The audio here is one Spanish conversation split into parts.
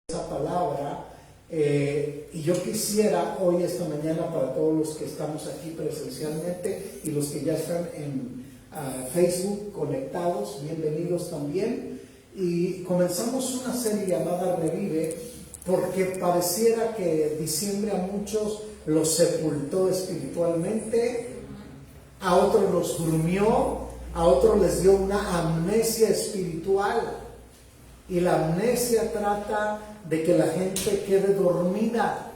esa palabra, y yo quisiera hoy, esta mañana, para todos los que estamos aquí presencialmente y los que ya están en Facebook conectados, bienvenidos también, y comenzamos una serie llamada Revive, porque pareciera que diciembre a muchos los sepultó espiritualmente, a otros los durmió, a otros les dio una amnesia espiritual. Y la amnesia trata de que la gente quede dormida.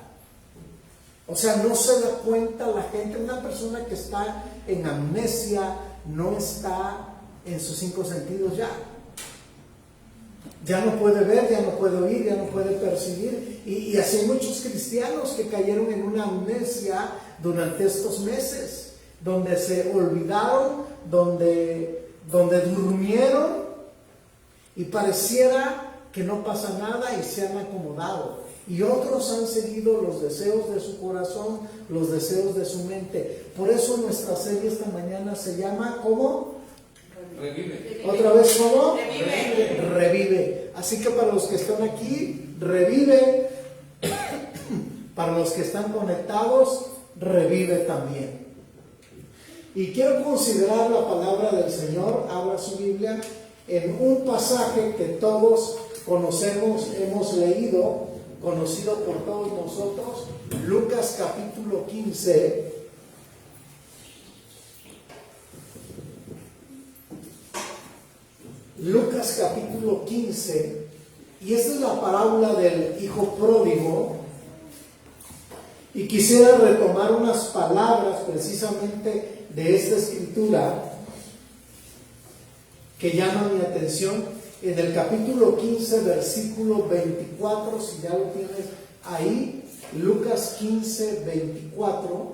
O sea, no se da cuenta la gente. Una persona que está en amnesia no está en sus 5 sentidos ya. Ya no puede ver, ya no puede oír, ya no puede percibir. Y así hay muchos cristianos que cayeron en una amnesia durante estos meses, donde se olvidaron, donde durmieron, y pareciera que no pasa nada y se han acomodado. Y otros han seguido los deseos de su corazón, los deseos de su mente. Por eso nuestra serie esta mañana se llama, ¿cómo? Revive. ¿Otra vez cómo? Revive. Revive. Así que para los que están aquí, revive. Para los que están conectados, revive también. Y quiero considerar la palabra del Señor. Abra su Biblia en un pasaje que todos conocemos, hemos leído, conocido por todos nosotros, Lucas capítulo 15. Lucas capítulo 15, y esta es la parábola del hijo pródigo, y quisiera retomar unas palabras precisamente de esta escritura que llama mi atención en el capítulo 15, versículo 24, si ya lo tienes ahí, Lucas 15, 24,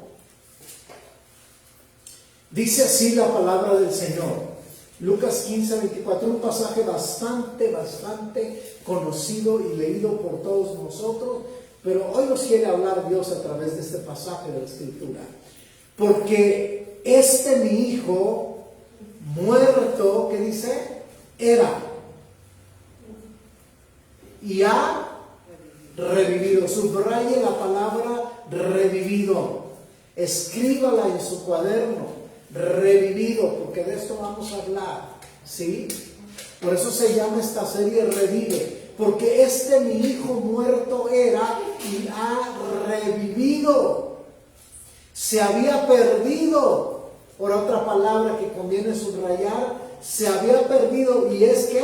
dice así la palabra del Señor. Lucas 15, 24, un pasaje bastante conocido y leído por todos nosotros, pero hoy nos quiere hablar Dios a través de este pasaje de la Escritura. Porque mi hijo muerto, ¿qué dice? Era y ha revivido. Subraye la palabra revivido, escríbala en su cuaderno, revivido, porque de esto vamos a hablar, ¿sí? Por eso se llama esta serie Revive, porque mi hijo muerto era y ha revivido. Se había perdido. Por otra palabra que conviene subrayar, se había perdido, y es que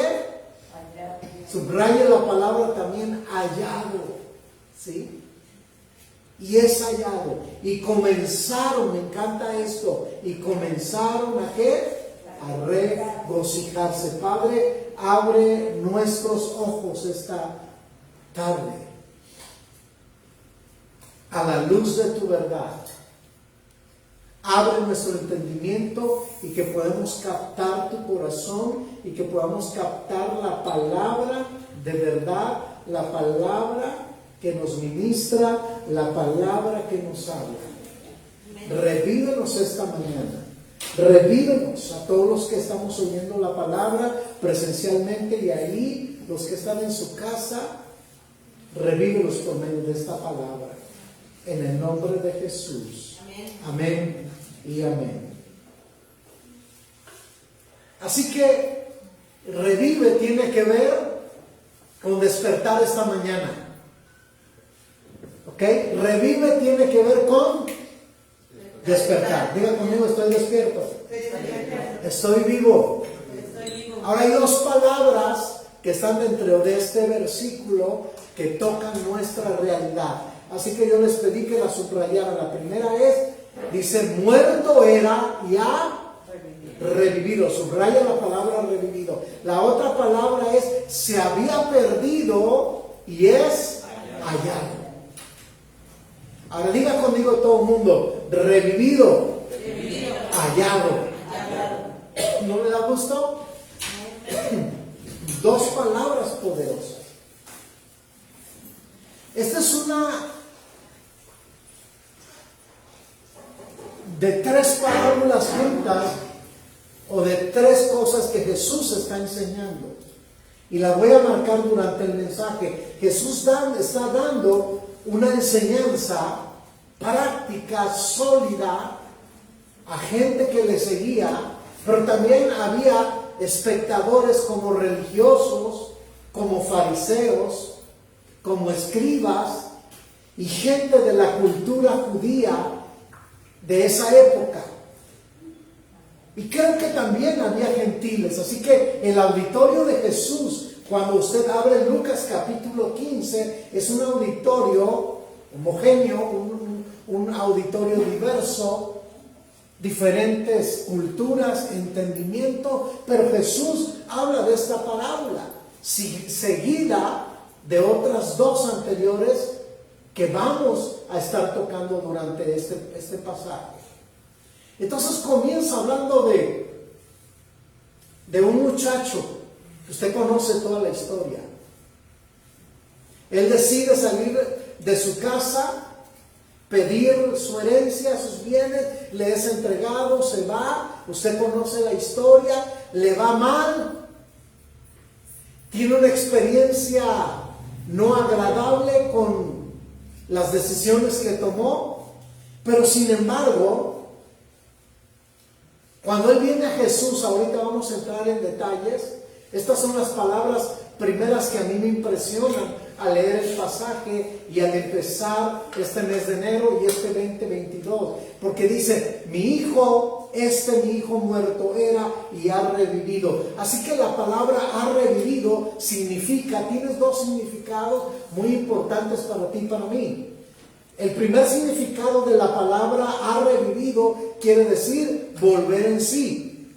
subraye la palabra también hallado, ¿sí? Y es hallado. Y comenzaron, me encanta esto, y comenzaron ¿a qué? A regocijarse. Padre, abre nuestros ojos esta tarde a la luz de tu verdad. Abre nuestro entendimiento y que podamos captar tu corazón y que podamos captar la palabra de verdad, la palabra que nos ministra, la palabra que nos habla. Revívenos esta mañana. Revívenos a todos los que estamos oyendo la palabra presencialmente, y ahí los que están en su casa, revívelos por medio de esta palabra. En el nombre de Jesús. Amén y amén. Así que revive tiene que ver con despertar esta mañana. ¿Ok? Revive tiene que ver con despertar. Diga conmigo, estoy despierto. Estoy vivo. Ahora hay 2 palabras que están dentro de este versículo que tocan nuestra realidad. Así que yo les pedí que la subrayaran. La primera dice, muerto era y ha revivido. Subraya la palabra revivido. La otra palabra es, se había perdido y es hallado. Ahora diga conmigo todo el mundo, revivido, hallado. ¿No le da gusto? 2 palabras poderosas. Esta es una de 3 parábolas juntas, o de 3 cosas que Jesús está enseñando. Y las voy a marcar durante el mensaje. Jesús está dando una enseñanza práctica, sólida, a gente que le seguía, pero también había espectadores como religiosos, como fariseos, como escribas y gente de la cultura judía de esa época. Y creo que también había gentiles, así que el auditorio de Jesús, cuando usted abre Lucas capítulo 15, es un auditorio homogéneo, un auditorio diverso, diferentes culturas, entendimiento, pero Jesús habla de esta parábola, seguida de otras dos anteriores que vamos a estar tocando durante este pasaje. Entonces comienza hablando de un muchacho, usted conoce toda la historia. Él decide salir de su casa, pedir su herencia, sus bienes, le es entregado, se va, usted conoce la historia, le va mal, tiene una experiencia no agradable con las decisiones que tomó, pero sin embargo, cuando él viene a Jesús, ahorita vamos a entrar en detalles, estas son las palabras primeras que a mí me impresionan al leer el pasaje y al empezar este mes de enero y este 2022, porque dice, mi hijo muerto era y ha revivido. Así que la palabra ha revivido significa, tienes dos significados muy importantes para ti y para mí. El primer significado de la palabra ha revivido quiere decir volver en sí.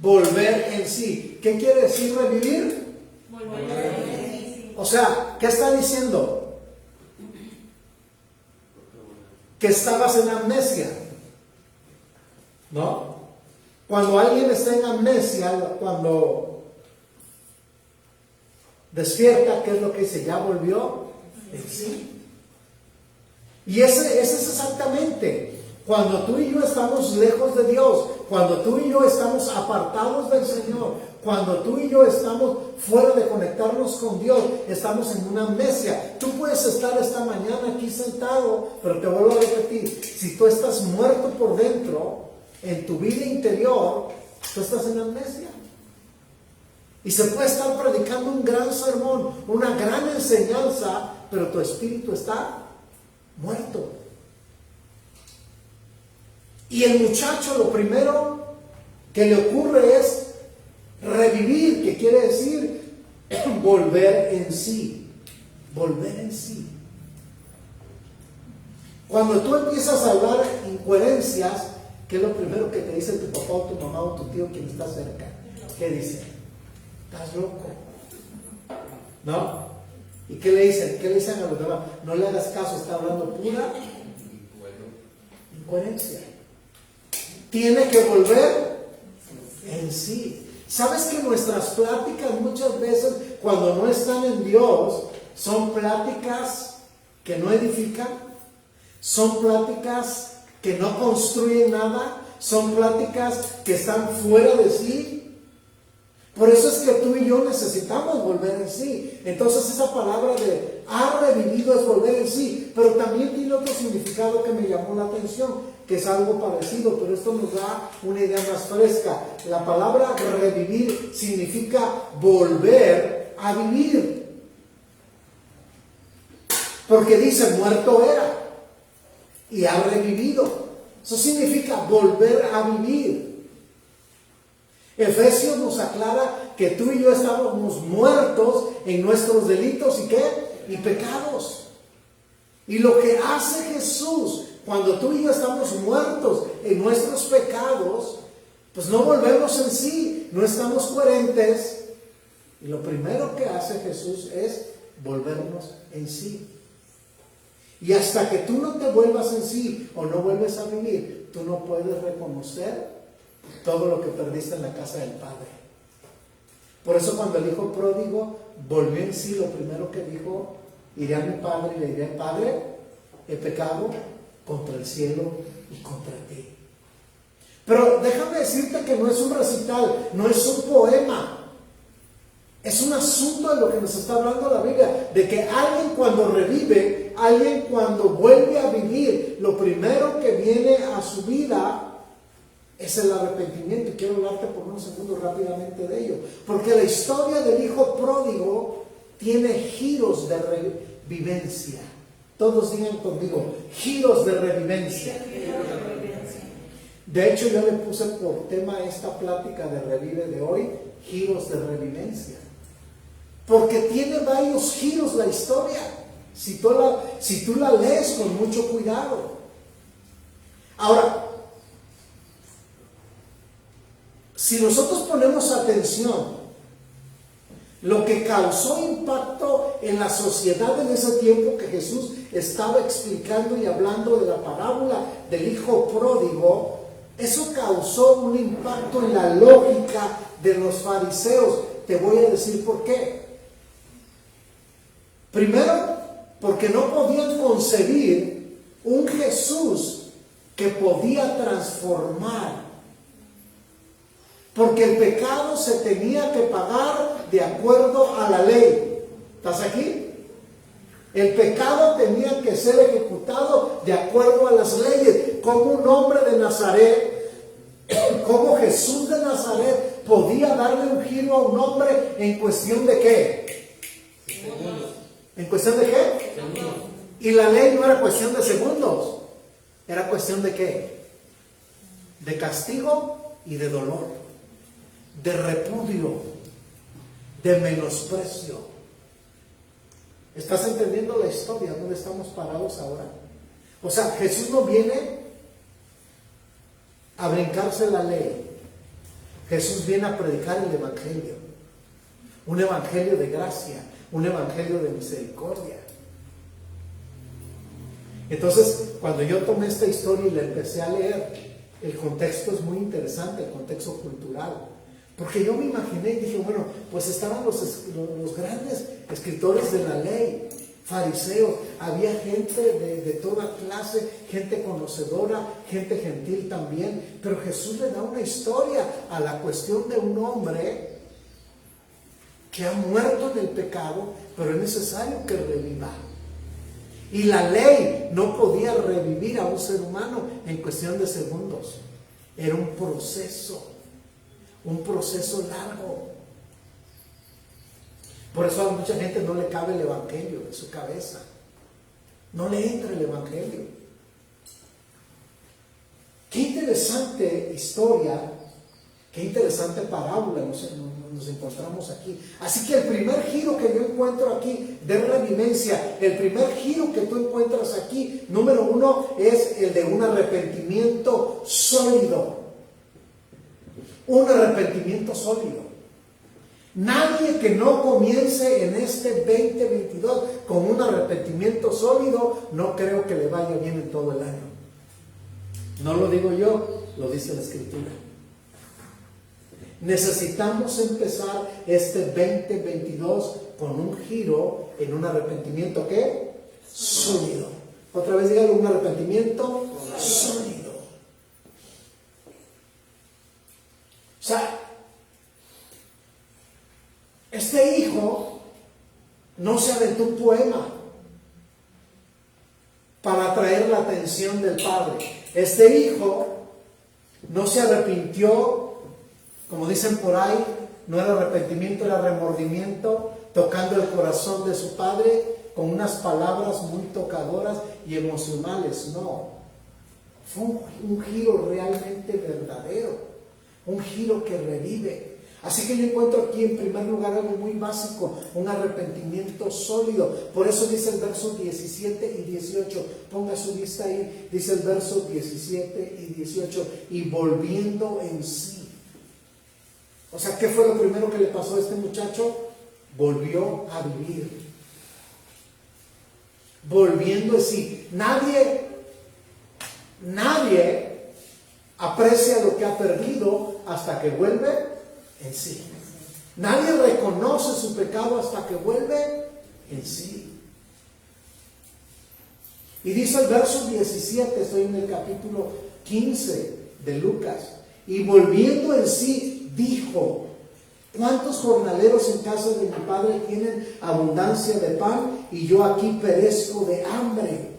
Volver en sí. ¿Qué quiere decir revivir? Volver en sí. O sea, ¿qué está diciendo? Que estabas en amnesia, ¿no? Cuando alguien está en amnesia, cuando despierta, ¿qué es lo que dice? ¿Ya volvió en sí? Y ese es exactamente cuando tú y yo estamos lejos de Dios, cuando tú y yo estamos apartados del Señor, cuando tú y yo estamos fuera de conectarnos con Dios, estamos en una amnesia. Tú puedes estar esta mañana aquí sentado, pero te vuelvo a repetir, si tú estás muerto por dentro, en tu vida interior, tú estás en amnesia. Y se puede estar predicando un gran sermón, una gran enseñanza, pero tu espíritu está muerto. Y el muchacho lo primero que le ocurre es revivir, que quiere decir volver en sí. Volver en sí. Cuando tú empiezas a hablar incoherencias, ¿qué es lo primero que te dice tu papá o tu mamá o tu tío quien está cerca? ¿Qué dice? Estás loco, ¿no? ¿Y qué le dicen? ¿Qué le dicen a los demás? No le hagas caso, está hablando pura incoherencia. Tiene que volver en sí. ¿Sabes que nuestras pláticas muchas veces, cuando no están en Dios, son pláticas que no edifican? Son pláticas que no construyen nada, son pláticas que están fuera de sí. Por eso es que tú y yo necesitamos volver en sí. Entonces esa palabra de ha revivido es volver en sí, pero también tiene otro significado que me llamó la atención, que es algo parecido, pero esto nos da una idea más fresca. La palabra revivir significa volver a vivir. Porque dice muerto era y ha revivido. Eso significa volver a vivir. Efesios nos aclara que tú y yo estábamos muertos en nuestros delitos y ¿qué? Y pecados. Y lo que hace Jesús cuando tú y yo estamos muertos en nuestros pecados, pues no volvemos en sí, no estamos coherentes. Y lo primero que hace Jesús es volvernos en sí. Y hasta que tú no te vuelvas en sí o no vuelves a vivir, tú no puedes reconocer todo lo que perdiste en la casa del Padre. Por eso cuando el hijo pródigo volvió en sí, lo primero que dijo, iré a mi padre y le diré, Padre, he pecado contra el cielo y contra ti. Pero déjame decirte que no es un recital, no es un poema. Es un asunto de lo que nos está hablando la Biblia, de que alguien cuando revive, alguien cuando vuelve a vivir, lo primero que viene a su vida es el arrepentimiento. Y quiero hablarte por unos segundos rápidamente de ello, porque la historia del hijo pródigo tiene giros de revivencia. Todos digan conmigo, giros de revivencia. De hecho, yo le puse por tema esta plática de revive de hoy, giros de revivencia. Porque tiene varios giros la historia, si tú la lees con mucho cuidado. Ahora, si nosotros ponemos atención, lo que causó impacto en la sociedad en ese tiempo que Jesús estaba explicando y hablando de la parábola del hijo pródigo, eso causó un impacto en la lógica de los fariseos. Te voy a decir por qué. Primero, porque no podían concebir un Jesús que podía transformar. Porque el pecado se tenía que pagar de acuerdo a la ley. ¿Estás aquí? El pecado tenía que ser ejecutado de acuerdo a las leyes. Como un hombre de Nazaret, como Jesús de Nazaret podía darle un giro a un hombre en cuestión de ¿qué? Segundos. ¿En cuestión de qué? Segundos. Y la ley no era cuestión de segundos, era cuestión de ¿qué? De castigo y de dolor, de repudio, de menosprecio. ¿Estás entendiendo la historia? ¿Dónde estamos parados ahora? O sea, Jesús no viene a brincarse la ley. Jesús viene a predicar el evangelio. Un evangelio de gracia, un evangelio de misericordia. Entonces, cuando yo tomé esta historia y la empecé a leer, el contexto es muy interesante, el contexto cultural. Porque yo me imaginé y dije, bueno, pues estaban los grandes escritores de la ley, fariseos, había gente de toda clase, gente conocedora, gente gentil también, pero Jesús le da una historia a la cuestión de un hombre que ha muerto en el pecado, pero es necesario que reviva. Y la ley no podía revivir a un ser humano en cuestión de segundos. Era un proceso largo. Por eso a mucha gente no le cabe el evangelio en su cabeza. No le entra el evangelio. Qué interesante historia, qué interesante parábola nos encontramos aquí. Así que el primer giro que yo encuentro aquí de revivencia, el primer giro que tú encuentras aquí, número uno, es el de un arrepentimiento sólido. Un arrepentimiento sólido. Nadie que no comience en este 2022 con un arrepentimiento sólido, no creo que le vaya bien en todo el año. No lo digo yo, lo dice la Escritura. Necesitamos empezar este 2022 con un giro en un arrepentimiento ¿qué? Sólido. Otra vez dígalo, un arrepentimiento sólido. O sea, este hijo no se aventó un poema para atraer la atención del padre. Este hijo no se arrepintió, como dicen por ahí, no era arrepentimiento, era remordimiento, tocando el corazón de su padre con unas palabras muy tocadoras y emocionales. No, fue un giro realmente verdadero, un giro que revive. Así que yo encuentro aquí en primer lugar algo muy básico, un arrepentimiento sólido. Por eso dice el verso 17 y 18, ponga su vista ahí, dice el verso 17 y 18, y volviendo en sí. O sea, ¿qué fue lo primero que le pasó a este muchacho? Volvió a vivir. Volviendo en sí. Nadie aprecia lo que ha perdido hasta que vuelve en sí. Nadie reconoce su pecado hasta que vuelve en sí. Y dice el verso 17, estoy en el capítulo 15 de Lucas, y volviendo en sí dijo, ¿Cuántos jornaleros en casa de mi padre tienen abundancia de pan y yo aquí perezco de hambre?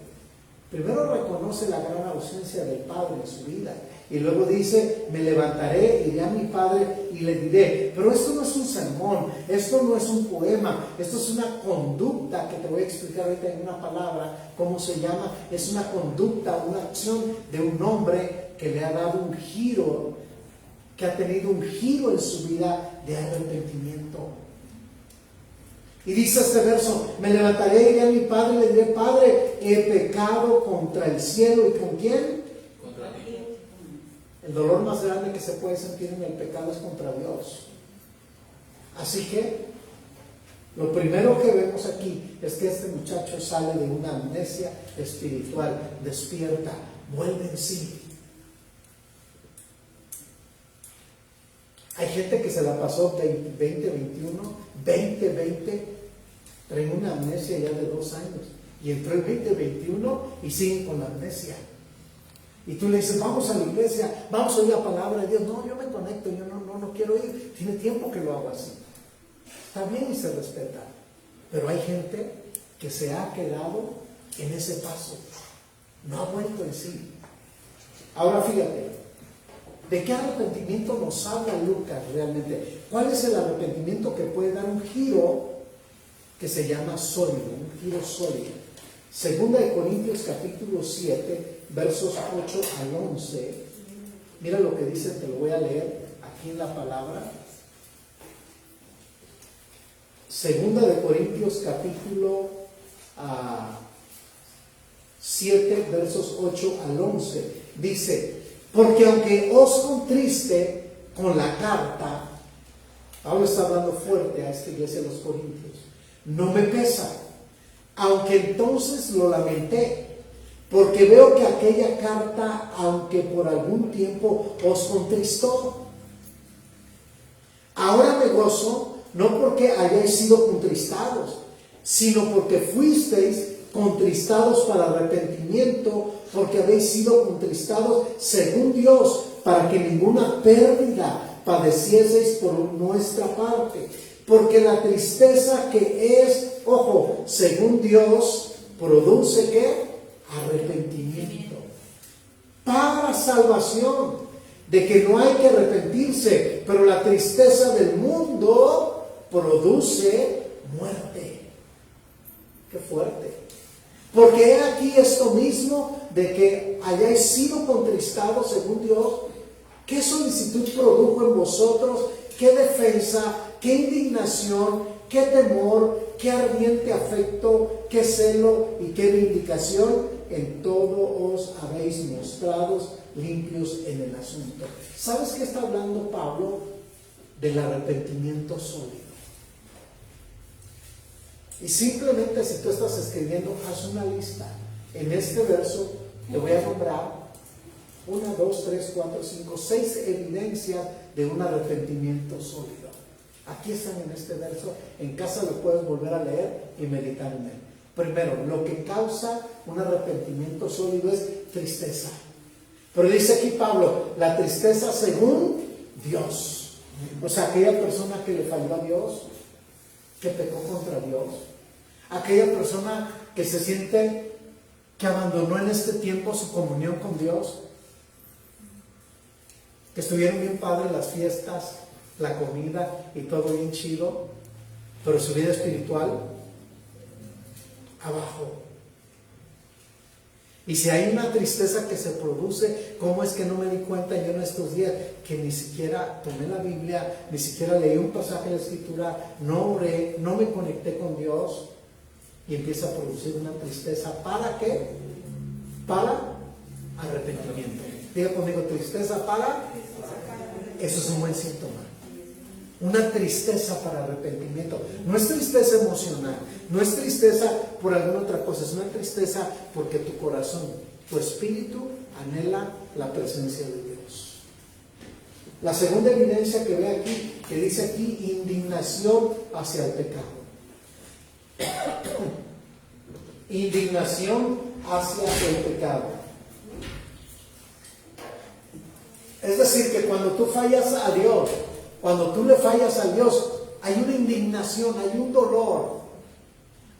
Primero reconoce la gran ausencia del padre en su vida y luego dice, me levantaré, iré a mi padre y le diré. Pero esto no es un sermón, esto no es un poema, esto es una conducta que te voy a explicar ahorita en una palabra, cómo se llama. Es una conducta, una acción de un hombre que le ha dado un giro, que ha tenido un giro en su vida de arrepentimiento. Y dice este verso, me levantaré, iré a mi padre y le diré, Padre, he pecado contra el cielo. ¿Y con quién? Contra ti. El dolor más grande que se puede sentir en el pecado es contra Dios. Así que, lo primero que vemos aquí es que este muchacho sale de una amnesia espiritual, despierta, vuelve en sí. Hay gente que se la pasó 2021, 2020, traen una amnesia ya de 2 años. Y entró el 2021 y siguen con la amnesia. Y tú le dices, vamos a la iglesia, vamos a oír la palabra de Dios. No, yo me conecto, yo no quiero ir. Tiene tiempo que lo hago así. Está bien y se respeta. Pero hay gente que se ha quedado en ese paso. No ha vuelto en sí. Ahora fíjate, ¿de qué arrepentimiento nos habla Lucas realmente? ¿Cuál es el arrepentimiento que puede dar un giro que se llama sólido, un giro sólido? Segunda de Corintios capítulo 7, versos 8 al 11. Mira lo que dice, te lo voy a leer aquí en la palabra. Segunda de Corintios capítulo 7, versos 8 al 11. Dice, porque aunque os contriste con la carta, Pablo está hablando fuerte a esta iglesia de los Corintios, no me pesa, aunque entonces lo lamenté, porque veo que aquella carta, aunque por algún tiempo os contristó, ahora me gozo, no porque hayáis sido contristados, sino porque fuisteis contristados para arrepentimiento, porque habéis sido contristados según Dios, para que ninguna pérdida padecieseis por nuestra parte. Porque la tristeza que es, ojo, según Dios, produce ¿qué? Arrepentimiento. Para salvación, de que no hay que arrepentirse, pero la tristeza del mundo produce muerte. Qué fuerte. Porque he aquí esto mismo, de que hayáis sido contristados según Dios. ¿Qué solicitud produjo en vosotros? ¿Qué defensa? ¿Qué indignación? ¿Qué temor? ¿Qué ardiente afecto? ¿Qué celo? ¿Y qué vindicación? En todo os habéis mostrado limpios en el asunto. ¿Sabes qué está hablando Pablo? Del arrepentimiento sólido. Y simplemente, si tú estás escribiendo, haz una lista. En este verso te voy a nombrar 1, 2, 3, 4, 5, 6 evidencias de un arrepentimiento sólido. Aquí están en este verso. En casa lo puedes volver a leer y meditar en él. Primero, lo que causa un arrepentimiento sólido es tristeza. Pero dice aquí Pablo, la tristeza según Dios. O sea, aquella persona que le falló a Dios, que pecó contra Dios, aquella persona que se siente que abandonó en este tiempo su comunión con Dios, que estuvieron bien padres las fiestas, la comida y todo bien chido, pero su vida espiritual abajo. Y si hay una tristeza que se produce, ¿cómo es que no me di cuenta yo en estos días? Que ni siquiera tomé la Biblia, ni siquiera leí un pasaje de la Escritura, no oré, no me conecté con Dios, y empieza a producir una tristeza. ¿Para qué? Para arrepentimiento. Diga conmigo, tristeza para. Eso es un buen síntoma. Una tristeza para arrepentimiento. No es tristeza emocional, no es tristeza por alguna otra cosa, es una tristeza porque tu corazón, tu espíritu anhela la presencia de Dios. La segunda evidencia que ve aquí, que dice aquí, indignación hacia el pecado. Indignación hacia el pecado. Es decir, que cuando tú fallas a Dios, Cuando tú le fallas a Dios, hay una indignación, hay un dolor,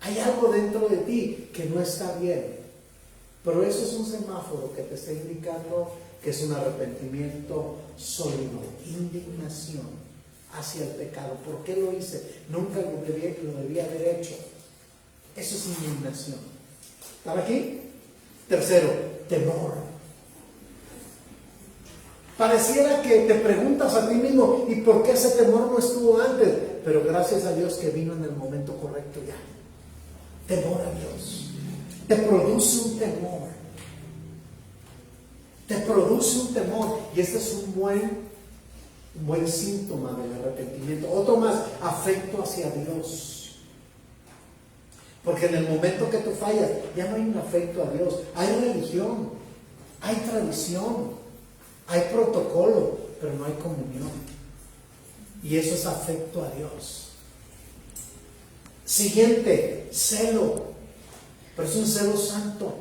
hay algo dentro de ti que no está bien. Pero eso es un semáforo que te está indicando que es un arrepentimiento sólido, indignación hacia el pecado. ¿Por qué lo hice? Nunca lo debía haber hecho. Eso es indignación. ¿Están aquí? Tercero, temor. Pareciera que te preguntas a ti mismo, ¿y por qué ese temor no estuvo antes? Pero gracias a Dios que vino en el momento correcto ya. Temor a Dios. Te produce un temor. Te produce un temor. Y este es un buen síntoma del arrepentimiento. Otro más, afecto hacia Dios. Porque en el momento que tú fallas, ya no hay un afecto a Dios. Hay religión, hay tradición, hay protocolo, pero no hay comunión. Y eso es afecto a Dios. Siguiente, celo. Pero es un celo santo.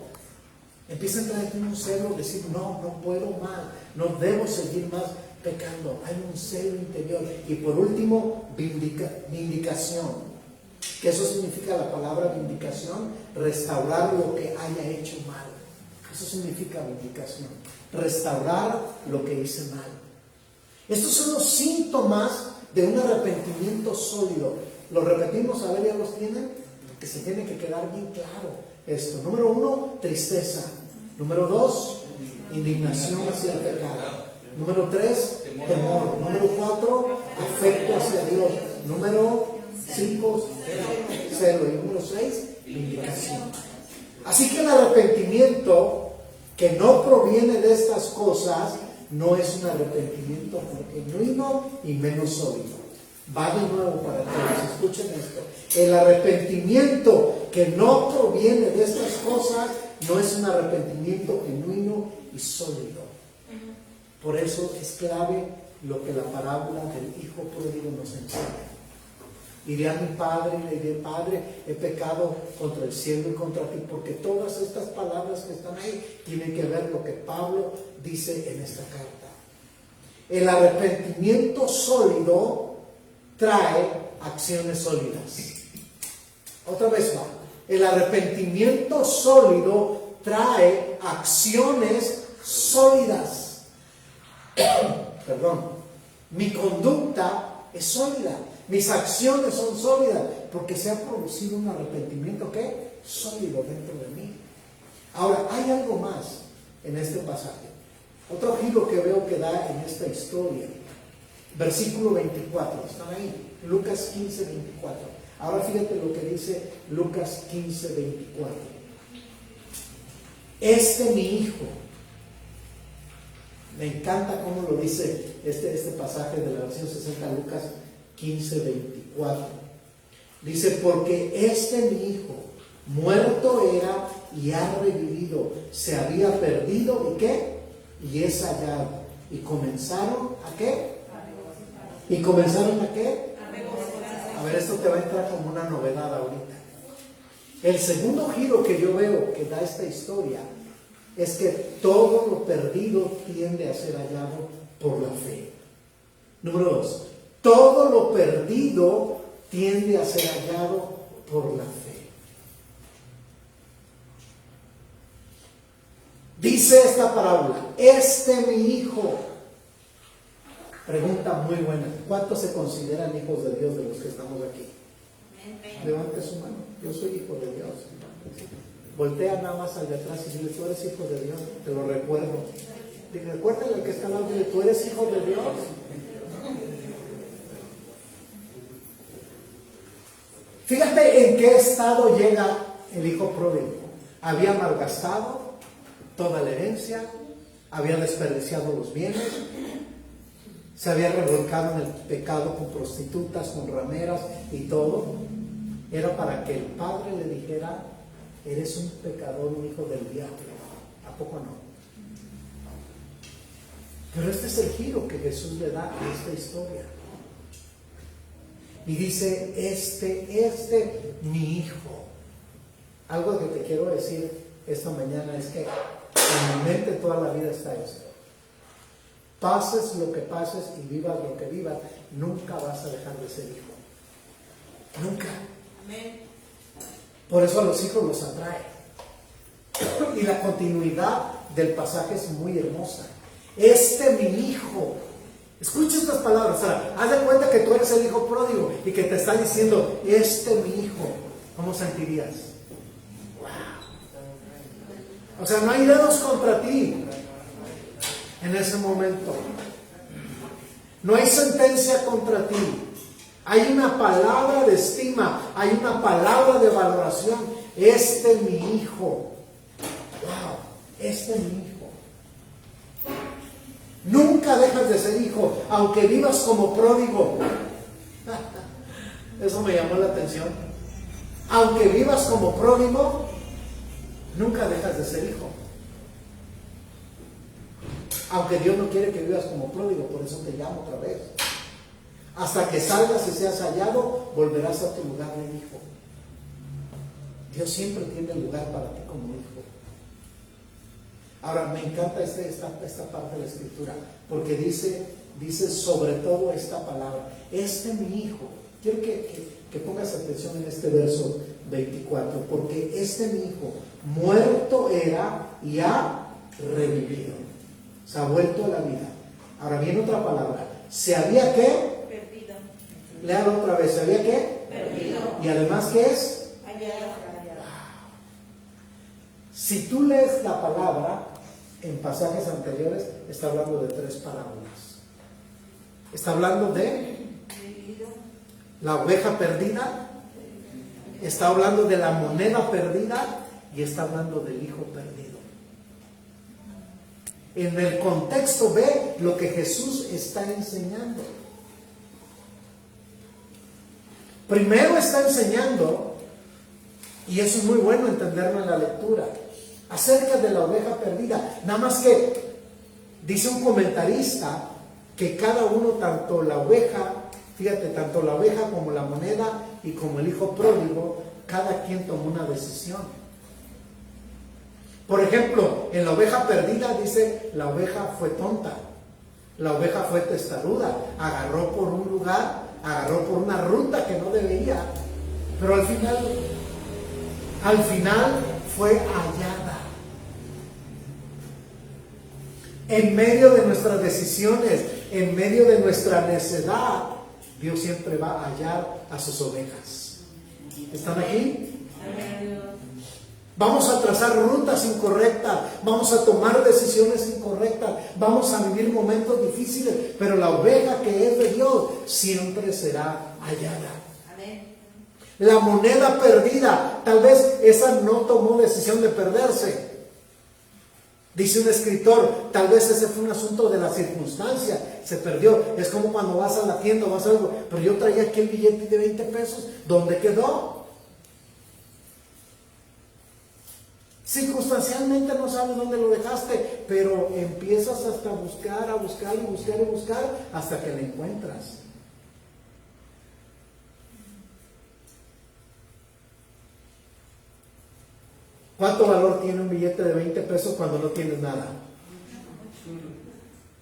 Empieza a entrar en un celo, decir, no puedo más, no debo seguir más pecando. Hay un celo interior. Y por último, vindicación. ¿Qué eso significa la palabra vindicación? Restaurar lo que haya hecho mal. Eso significa vindicación. Restaurar lo que hice mal. Estos son los síntomas de un arrepentimiento sólido. ¿Los repetimos? A ver, ¿ya los tienen? Que se tiene que quedar bien claro esto. Número 1, tristeza. Número 2, indignación hacia el pecado. Número 3, temor. Número 4, afecto hacia Dios. Número 5, celo. Y número 6, vindicación. Así que el arrepentimiento que no proviene de estas cosas no es un arrepentimiento genuino y menos sólido. Va de nuevo para todos, escuchen esto. El arrepentimiento que no proviene de estas cosas no es un arrepentimiento genuino y sólido. Por eso es clave lo que la parábola del hijo pródigo nos enseña. Iré a mi padre y le diré, Padre, he pecado contra el cielo y contra ti, porque todas estas palabras que están ahí tienen que ver lo que Pablo dice en esta carta. El arrepentimiento sólido trae acciones sólidas. Otra vez va. El arrepentimiento sólido trae acciones sólidas. Perdón. Mi conducta es sólida. Mis acciones son sólidas porque se ha producido un arrepentimiento ¿qué? Sólido dentro de mí. Ahora, hay algo más en este pasaje. Otro giro que veo que da en esta historia. Versículo 24, ¿están ahí? Lucas 15, 24. Ahora fíjate lo que dice Lucas 15, 24. Mi hijo. Me encanta cómo lo dice este pasaje de la versión 60, Lucas 15, 24. Dice, porque mi hijo, muerto era y ha revivido, se había perdido, ¿y qué? Y es hallado. Y comenzaron ¿a qué? ¿Y comenzaron a qué? A ver, esto te va a entrar como una novedad ahorita. El segundo giro que yo veo que da esta historia es que todo lo perdido tiende a ser hallado por la fe. Número 2. Todo lo perdido tiende a ser hallado por la fe. Dice esta parábola, mi hijo. Pregunta muy buena. ¿Cuántos se consideran hijos de Dios de los que estamos aquí? Levante su mano. Yo soy hijo de Dios. Voltea nada más al de atrás y dile, tú eres hijo de Dios. Te lo recuerdo. Dile, recuérdale al que está al lado, dile, tú eres hijo de Dios. Fíjate en qué estado llega el hijo pródigo. Había malgastado toda la herencia, había desperdiciado los bienes, se había revolcado en el pecado con prostitutas, con rameras y todo. Era para que el padre le dijera, eres un pecador, un hijo del diablo. ¿A poco no? Pero este es el giro que Jesús le da a esta historia. Y dice, mi hijo. Algo que te quiero decir esta mañana es que en mi mente toda la vida está esto. pases lo que pases y vivas lo que vivas, nunca vas a dejar de ser hijo. Nunca. Amén. Por eso a los hijos los atrae. Y la continuidad del pasaje es muy hermosa. Mi hijo. Escucha estas palabras. Sara. Haz de cuenta que tú eres el hijo pródigo y que te está diciendo, mi hijo. ¿Cómo sentirías? Wow. O sea, no hay dedos contra ti en ese momento. No hay sentencia contra ti. Hay una palabra de estima, hay una palabra de valoración. Mi hijo. Wow, mi hijo. Nunca dejas de ser hijo, aunque vivas como pródigo. Eso me llamó la atención. Aunque vivas como pródigo, nunca dejas de ser hijo. Aunque Dios no quiere que vivas como pródigo, por eso te llamo otra vez. Hasta que salgas y seas hallado, volverás a tu lugar de hijo. Dios siempre tiene lugar para ti como hijo. Ahora, me encanta esta parte de la Escritura, porque dice sobre todo esta palabra, mi hijo. Quiero que pongas atención en este verso 24, porque mi hijo muerto era y ha revivido. Se ha vuelto a la vida. Ahora viene otra palabra. ¿Se había qué? Perdido. Léalo otra vez. ¿Se había qué? Perdido. Y además, ¿qué es? Hallado. Si tú lees la palabra en pasajes anteriores, está hablando de 3 parábolas. Está hablando de la oveja perdida, está hablando de la moneda perdida y está hablando del hijo perdido. En el contexto ve lo que Jesús está enseñando. Primero está enseñando, y eso es muy bueno entenderlo en la lectura, acerca de la oveja perdida. Nada más que dice un comentarista que cada uno, tanto la oveja, fíjate, tanto la oveja como la moneda y como el hijo pródigo, cada quien tomó una decisión. Por ejemplo, en la oveja perdida dice, la oveja fue tonta, la oveja fue testaruda, agarró por un lugar, agarró por una ruta que no debería, pero al final fue hallada. En medio de nuestras decisiones, en medio de nuestra necedad, Dios siempre va a hallar a sus ovejas. ¿Están aquí? Vamos a trazar rutas incorrectas, vamos a tomar decisiones incorrectas, vamos a vivir momentos difíciles, pero la oveja que es de Dios siempre será hallada. La moneda perdida, tal vez esa no tomó decisión de perderse. Dice un escritor, tal vez ese fue un asunto de la circunstancia, se perdió. Es como cuando vas a la tienda o vas a algo, pero yo traía aquí el billete de 20 pesos, ¿dónde quedó? Circunstancialmente no sabes dónde lo dejaste, pero empiezas hasta a buscar hasta que la encuentras. ¿Cuánto valor tiene un billete de 20 pesos cuando no tienes nada?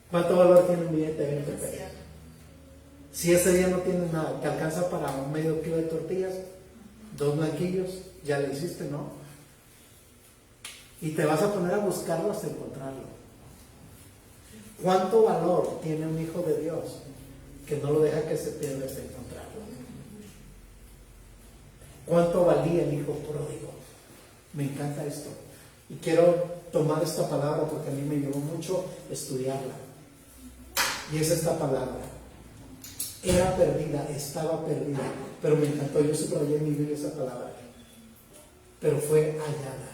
¿Cuánto valor tiene un billete de 20 pesos? Si ese día no tienes nada, te alcanza para un medio kilo de tortillas, 2 blanquillos, ya le hiciste, ¿no? Y te vas a poner a buscarlo hasta encontrarlo. ¿Cuánto valor tiene un hijo de Dios que no lo deja que se pierda hasta encontrarlo? ¿Cuánto valía el hijo pródigo? Me encanta esto. Y quiero tomar esta palabra porque a mí me llevó mucho estudiarla. Y es esta palabra. Era perdida, estaba perdida. Pero me encantó, yo subrayé en mi Biblia esa palabra. Pero fue hallada.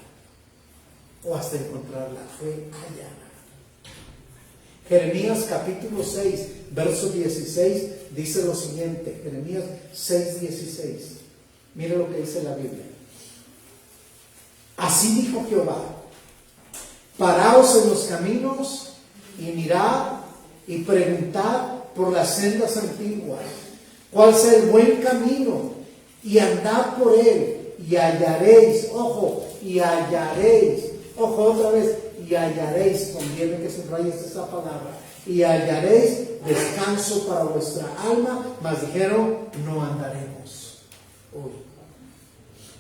O hasta encontrarla, fue hallada. Jeremías capítulo 6, verso 16, dice lo siguiente. Jeremías 6, 16. Mire lo que dice la Biblia. Así dijo Jehová: paraos en los caminos y mirad y preguntad por las sendas antiguas, cuál sea el buen camino, y andad por él, y hallaréis. Ojo, y hallaréis. Ojo, otra vez, y hallaréis. Conviene que subrayes esa palabra. y hallaréis descanso para vuestra alma, mas dijeron, no andaremos. Uy.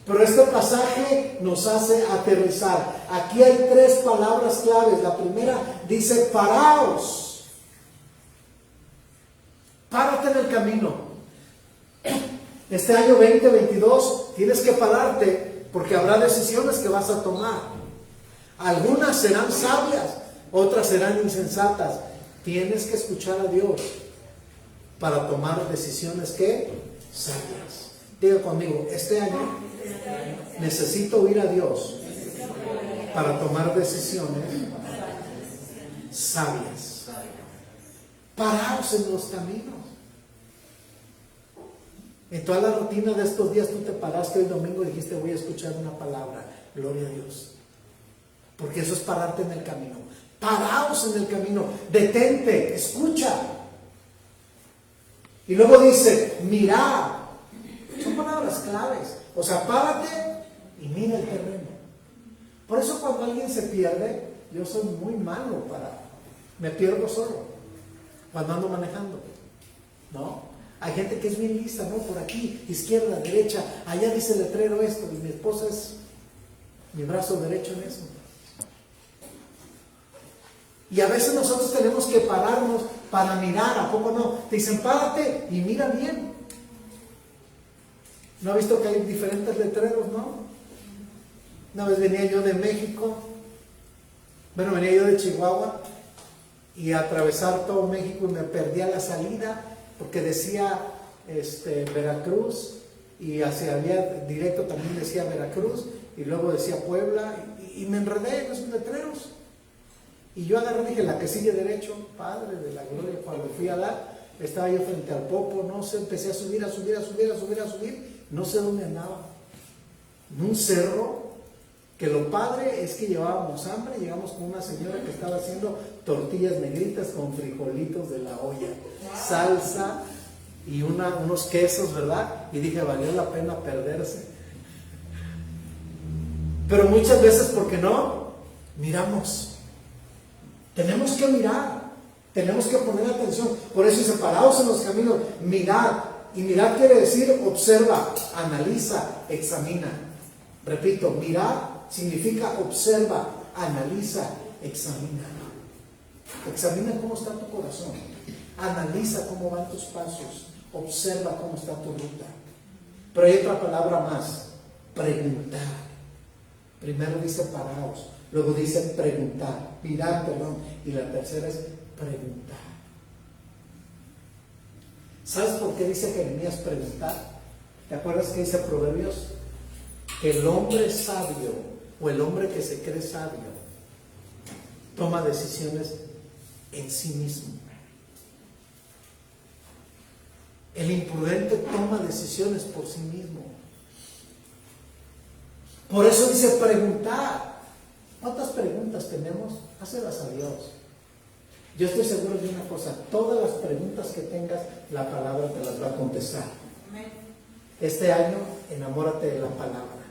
Pero este pasaje nos hace aterrizar. Aquí hay 3 palabras claves. La primera dice, paraos. Párate en el camino. Este año 2022 tienes que pararte porque habrá decisiones que vas a tomar. Algunas serán sabias, otras serán insensatas. Tienes que escuchar a Dios para tomar decisiones que sabias. Diga conmigo, este año necesito oír a Dios para tomar decisiones sabias. Paraos en los caminos. En toda la rutina de estos días tú te paraste hoy domingo y dijiste, voy a escuchar una palabra. Gloria a Dios. Porque eso es pararte en el camino. Paraos en el camino. Detente, escucha. Y luego dice, mirad. Son palabras claves. O sea, párate y mira el terreno. Por eso cuando alguien se pierde, yo soy muy malo me pierdo solo cuando ando manejando, ¿no? Hay gente que es bien lista, ¿no? Por aquí, izquierda, derecha, allá dice el letrero esto, y mi esposa es mi brazo derecho en eso. Y a veces nosotros tenemos que pararnos para mirar, ¿a poco no? Te dicen, párate y mira bien. ¿No ha visto que hay diferentes letreros, no? Una vez venía yo de México, venía yo de Chihuahua, y a atravesar todo México y me perdí a la salida, porque decía Veracruz, y hacia allá directo también decía Veracruz, y luego decía Puebla, y me enredé en esos letreros. Y yo agarré y dije, la que sigue derecho, Padre de la gloria, cuando fui a dar, estaba yo frente al Popo, no sé, empecé a subir, no sé dónde andaba. En un cerro, que lo padre es que llevábamos hambre, llegamos con una señora que estaba haciendo tortillas negritas con frijolitos de la olla, salsa y unos quesos, ¿verdad? Y dije, valió la pena perderse. Pero muchas veces, ¿por qué no? Miramos. Tenemos que mirar, tenemos que poner atención. Por eso dice, paraos en los caminos, mirad. Y mirar quiere decir observa, analiza, examina. Repito, mirar significa observa, analiza, examina. Examina cómo está tu corazón, analiza cómo van tus pasos, observa cómo está tu ruta. Pero hay otra palabra más, preguntar. Primero dice paraos, luego dice preguntar, mirar, y la tercera es preguntar. ¿Sabes por qué dice Jeremías preguntar? ¿Te acuerdas que dice Proverbios? Que el hombre sabio o el hombre que se cree sabio toma decisiones en sí mismo. El imprudente toma decisiones por sí mismo. Por eso dice preguntar. ¿Cuántas preguntas tenemos? Hácelas a Dios. Yo estoy seguro de una cosa, todas las preguntas que tengas, la palabra te las va a contestar. Este año, enamórate de la palabra,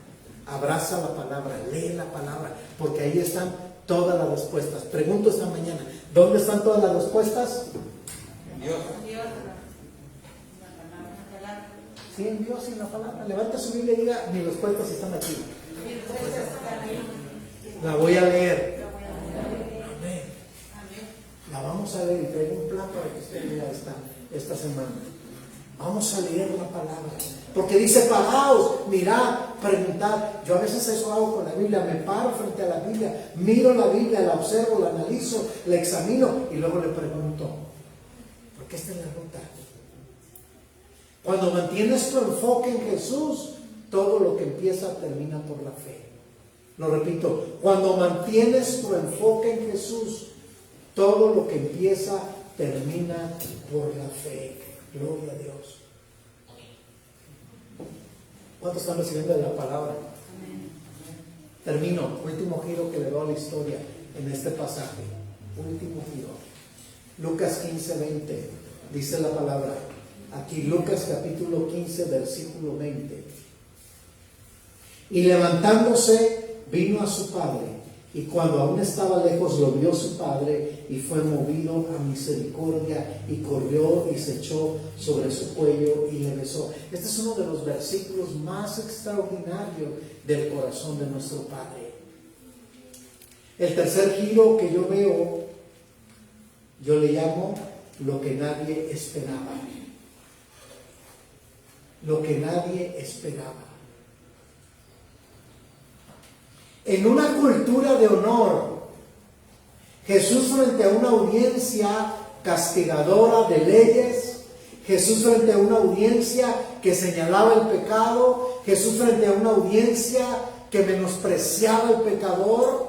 abraza la palabra, lee la palabra, porque ahí están todas las respuestas. Pregunto esta mañana, ¿dónde están todas las respuestas? En Dios. Sí, en Dios y en la palabra. Levanta su Biblia y diga, mis respuestas están aquí. La voy a leer. Amén. La vamos a leer y traigo un plan para que usted lea esta semana. Vamos a leer la palabra. Porque dice, paraos, mirad, preguntad. Yo a veces eso hago con la Biblia. Me paro frente a la Biblia, miro la Biblia, la observo, la analizo, la examino y luego le pregunto. Porque esta es la ruta. Cuando mantienes tu enfoque en Jesús, todo lo que empieza termina por la fe. Lo repito, cuando mantienes tu enfoque en Jesús, todo lo que empieza termina por la fe. Gloria a Dios. ¿Cuántos están recibiendo de la palabra? Termino. Último giro que le doy a la historia en este pasaje. Último giro. Lucas 15:20. Dice la palabra. Aquí Lucas capítulo 15, versículo 20. Y levantándose, vino a su padre Y cuando aún estaba lejos lo vio su padre y fue movido a misericordia y corrió y se echó sobre su cuello y le besó. Este es uno de los versículos más extraordinarios del corazón de nuestro Padre. El tercer giro que yo veo, yo le llamo lo que nadie esperaba. Lo que nadie esperaba. En una cultura de honor, Jesús frente a una audiencia castigadora de leyes, Jesús frente a una audiencia que señalaba el pecado, Jesús frente a una audiencia que menospreciaba el pecador,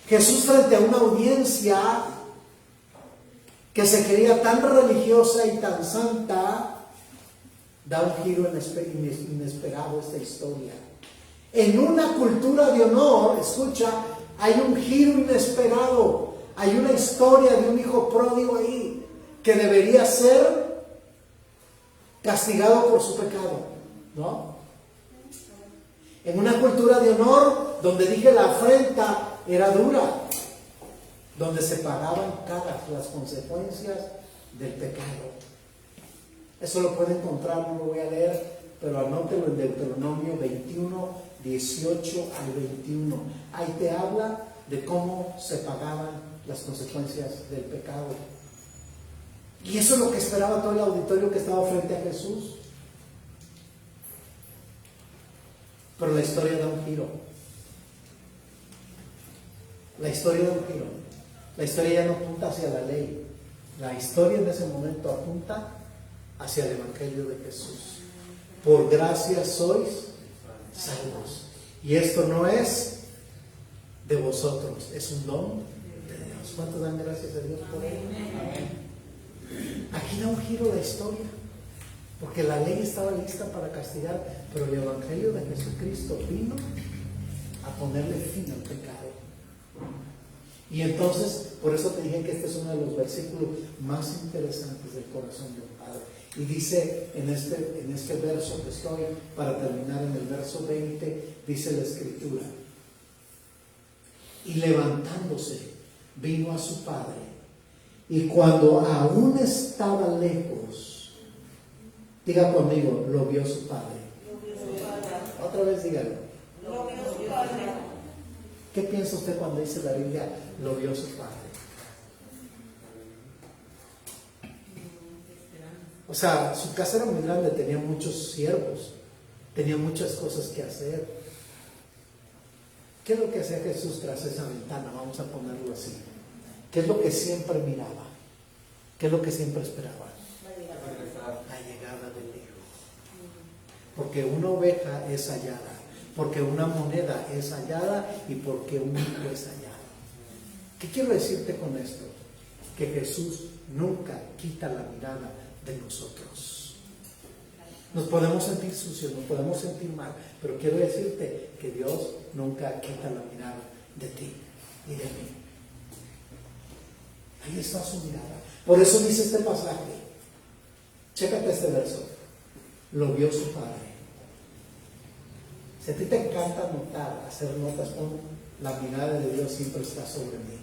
Jesús frente a una audiencia que se creía tan religiosa y tan santa, da un giro inesperado a esta historia. En una cultura de honor, escucha, hay un giro inesperado. Hay una historia de un hijo pródigo ahí que debería ser castigado por su pecado, ¿no? En una cultura de honor donde dije la afrenta era dura, donde se pagaban caras las consecuencias del pecado. Eso lo puede encontrar, no lo voy a leer, pero anótelo en Deuteronomio 21, 18 al 21. Ahí te habla de cómo se pagaban las consecuencias del pecado. Y eso es lo que esperaba todo el auditorio que estaba frente a Jesús. Pero la historia da un giro. La historia da un giro. La historia ya no apunta hacia la ley. La historia en ese momento apunta hacia el Evangelio de Jesús. Por gracia sois salvos. Y esto no es de vosotros, es un don de Dios. ¿Cuántos dan gracias a Dios por ello? Aquí da un giro la historia, porque la ley estaba lista para castigar, pero el Evangelio de Jesucristo vino a ponerle fin al pecado. Y entonces, por eso te dije que este es uno de los versículos más interesantes del corazón del Padre. Y dice en este verso que estoy, para terminar en el verso 20, dice la Escritura: y levantándose, vino a su padre, y cuando aún estaba lejos, diga conmigo, lo vio su padre. Otra vez dígalo. Lo vio su padre. ¿Qué piensa usted cuando dice la Biblia, lo vio su padre? O sea, su casa era muy grande, tenía muchos siervos, tenía muchas cosas que hacer. ¿Qué es lo que hacía Jesús tras esa ventana? Vamos a ponerlo así. ¿Qué es lo que siempre miraba? ¿Qué es lo que siempre esperaba? La llegada del Hijo. Porque una oveja es hallada, porque una moneda es hallada y porque un hijo es hallado. ¿Qué quiero decirte con esto? Que Jesús nunca quita la mirada de nosotros. Nos podemos sentir sucios, nos podemos sentir mal, pero quiero decirte que Dios nunca quita la mirada de ti y de mí. Ahí está su mirada. Por eso dice este pasaje, chécate este verso: lo vio su padre. Si a ti te encanta anotar, hacer notas, pon la mirada de Dios siempre está sobre mí.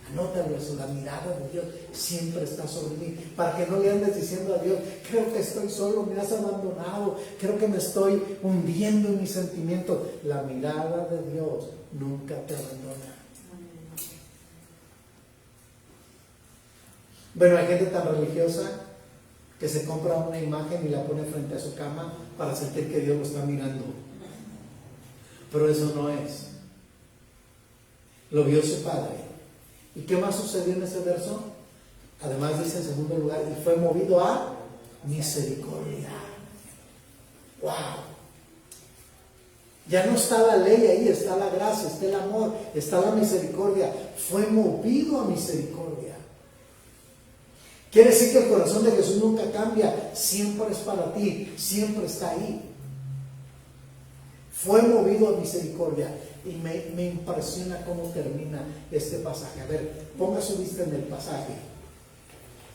Anótalo eso, la mirada de Dios siempre está sobre mí, para que no le andes diciendo a Dios, creo que estoy solo, me has abandonado, creo que me estoy hundiendo en mis sentimientos. La mirada de Dios nunca te abandona. Bueno, hay gente tan religiosa que se compra una imagen y la pone frente a su cama para sentir que Dios lo está mirando, pero eso no es. Lo vio su padre. ¿Y qué más sucedió en ese verso? Además dice en segundo lugar, y fue movido a misericordia. ¡Wow! Ya no está la ley ahí, está la gracia, está el amor, está la misericordia. Fue movido a misericordia. Quiere decir que el corazón de Jesús nunca cambia, siempre es para ti, siempre está ahí. Fue movido a misericordia. Y me impresiona cómo termina este pasaje. A ver, ponga su vista en el pasaje,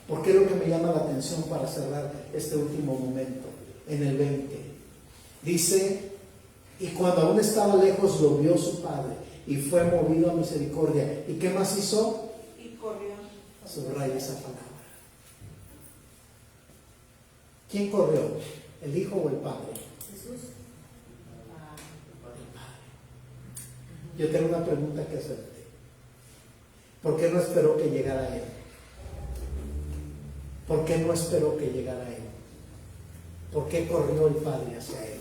porque es lo que me llama la atención para cerrar este último momento. En el 20 dice: Y cuando aún estaba lejos lo vio su padre y fue movido a misericordia. ¿Y qué más hizo? Y corrió. Subraya esa palabra. ¿Quién corrió? ¿El hijo o el padre? Jesús. El padre. Yo tengo una pregunta que hacerte. ¿Por qué no esperó que llegara él? ¿Por qué no esperó que llegara él? ¿Por qué corrió el padre hacia él?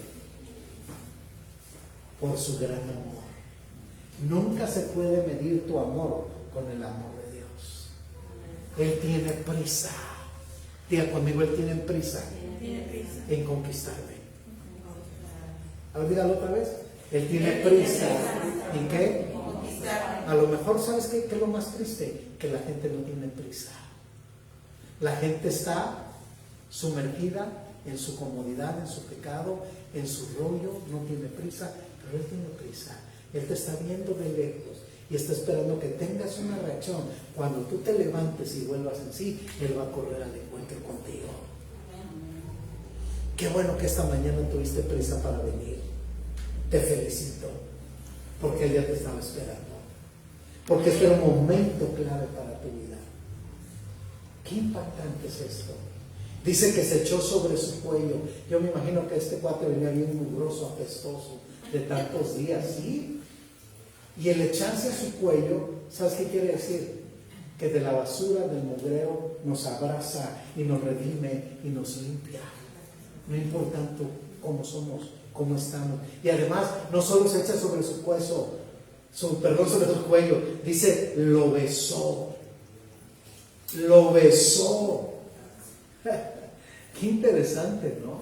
Por su gran amor. Nunca se puede medir tu amor con el amor de Dios. Él tiene prisa. Diga conmigo, Él tiene prisa en conquistarme. A ver, dígalo otra vez. Él tiene prisa. ¿En qué? A lo mejor, ¿sabes qué es lo más triste? Que la gente no tiene prisa. La gente está sumergida en su comodidad, en su pecado, en su rollo, no tiene prisa, pero Él tiene prisa. Él te está viendo de lejos y está esperando que tengas una reacción. Cuando tú te levantes y vuelvas en sí, Él va a correr al encuentro contigo. Qué bueno que esta mañana tuviste prisa para venir. Te felicito, porque Él ya te estaba esperando. Porque este era un momento clave para tu vida. Qué impactante es esto. Dice que se echó sobre su cuello. Yo me imagino que este cuate venía bien mugroso, apestoso, de tantos días, ¿sí? Y el echarse a su cuello, ¿sabes qué quiere decir? Que de la basura, del mugreo, nos abraza y nos redime y nos limpia. No importa tanto cómo somos, cómo estamos. Y además, no solo se echa sobre su cuello, sobre su cuello, dice, lo besó. Lo besó. Qué interesante, ¿no?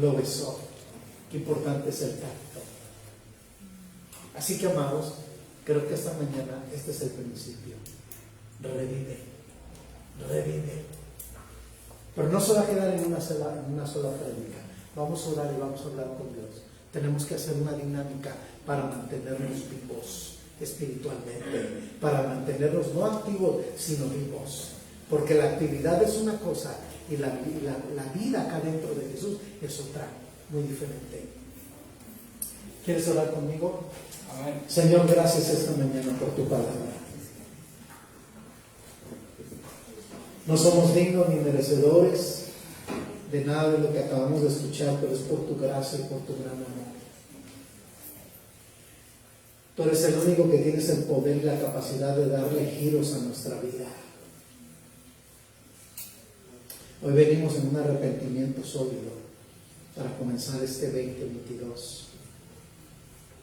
Lo besó. Qué importante es el tacto. Así que, amados, creo que esta mañana este es el principio. Revive. Pero no se va a quedar en una sola prédica. Vamos a orar y vamos a hablar con Dios. Tenemos que hacer una dinámica para mantenernos vivos espiritualmente, para mantenernos no activos, sino vivos. Porque la actividad es una cosa y la vida acá dentro de Jesús es otra, muy diferente. ¿Quieres orar conmigo? Amén. Señor, gracias esta mañana por tu palabra. No somos dignos ni merecedores de nada de lo que acabamos de escuchar, pero es por tu gracia y por tu gran amor. Tú eres el único que tienes el poder y la capacidad de darle giros a nuestra vida. Hoy venimos en un arrepentimiento sólido para comenzar este 2022,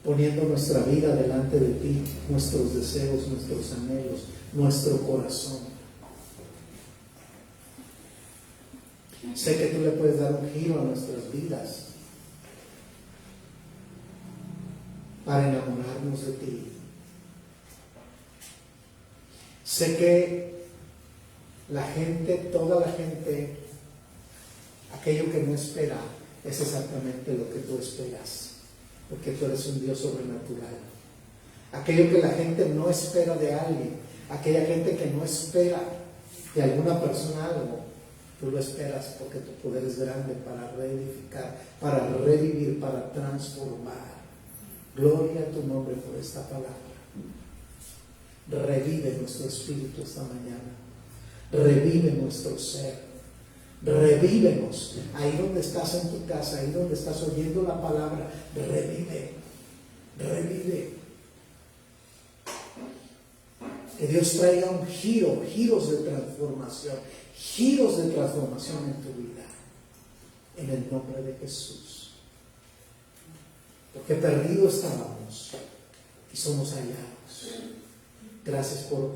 poniendo nuestra vida delante de ti, nuestros deseos, nuestros anhelos, nuestro corazón. Sé que tú le puedes dar un giro a nuestras vidas para enamorarnos de ti. Sé que la gente, toda la gente, aquello que no espera es exactamente lo que tú esperas, porque tú eres un Dios sobrenatural. Aquello que la gente no espera de alguien, aquella gente que no espera de alguna persona algo, tú lo esperas porque tu poder es grande para reedificar, para revivir, para transformar. Gloria a tu nombre por esta palabra. Revive nuestro espíritu esta mañana. Revive nuestro ser. Revívenos. Ahí donde estás en tu casa, ahí donde estás oyendo la palabra, revive. Que Dios traiga un giros de transformación en tu vida. En el nombre de Jesús. Porque perdidos estábamos y somos hallados. Gracias por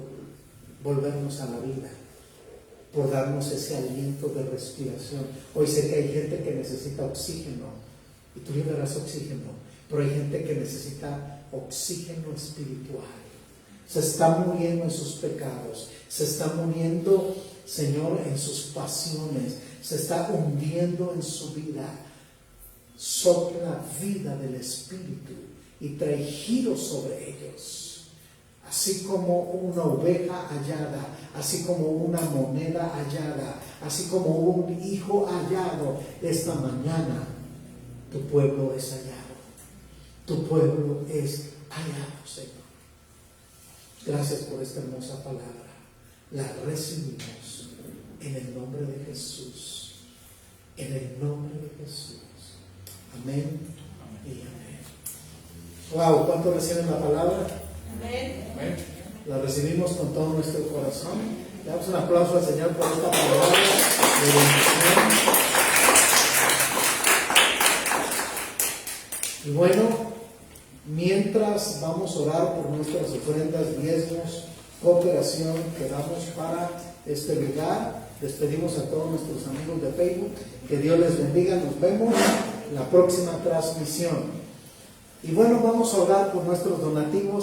volvernos a la vida, por darnos ese aliento de respiración. Hoy sé que hay gente que necesita oxígeno y tú le darás oxígeno, pero hay gente que necesita oxígeno espiritual. Se está muriendo en sus pecados, se está muriendo, Señor, en sus pasiones, se está hundiendo en su vida. Sopla vida del Espíritu y trae giros sobre ellos. Así como una oveja hallada, así como una moneda hallada, así como un hijo hallado, esta mañana tu pueblo es hallado. Tu pueblo es hallado, Señor. Gracias por esta hermosa palabra. La recibimos en el nombre de Jesús. En el nombre de Jesús. Amén y amén. Wow, ¿cuánto reciben la palabra? Amén. Amén. La recibimos con todo nuestro corazón. Le damos un aplauso al Señor por esta palabra de bendición. Y bueno, mientras vamos a orar por nuestras ofrendas, diezmos, cooperación que damos para este lugar, despedimos a todos nuestros amigos de Facebook. Que Dios les bendiga. Nos vemos en la próxima transmisión. Y bueno, vamos a orar por nuestros donativos.